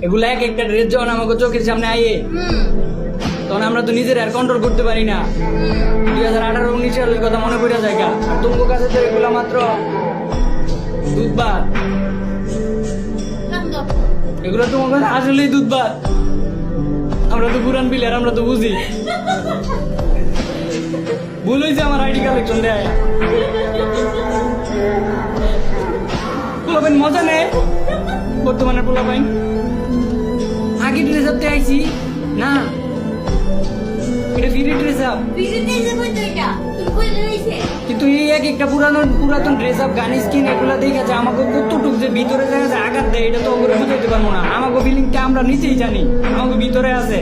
এগুলো এক একটা ড্রেস যখন আমাকে চোখের সামনে আইয়ে তখন আমরা তো নিজের আর কন্ট্রোল করতে পারি না। 2018-19 সালের কথা মনে পড়ে যায় গা। আর তোমার কাছে তো এগুলো মাত্র দুধ ভাত, এগুলো তোমার কাছে আসলেই দুধ ভাত। আমরা তো পুরান প্লেয়ার, আমরা তো বুঝি। ভুল হয়েছে আমার আইডি কালেকশন দেয়। পোলাপাইন মজা নেই বর্তমানে। পোলাপাইন আগে ড্রেস আপতে আইছি না, এটা ফ্রি ড্রেস আপ, কিন্তু এই এক একটা পুরাতন ড্রেস আপ গান স্কিন এগুলা দেখে যে আমাকে কতটুক যে ভিতরে জায়গা আঘাত দেয় এটা তো ওগুলো বুঝাইতে পারবো না। আমাকে ফিলিংটা আমরা নিচেই জানি, আমাকে ভিতরে আছে।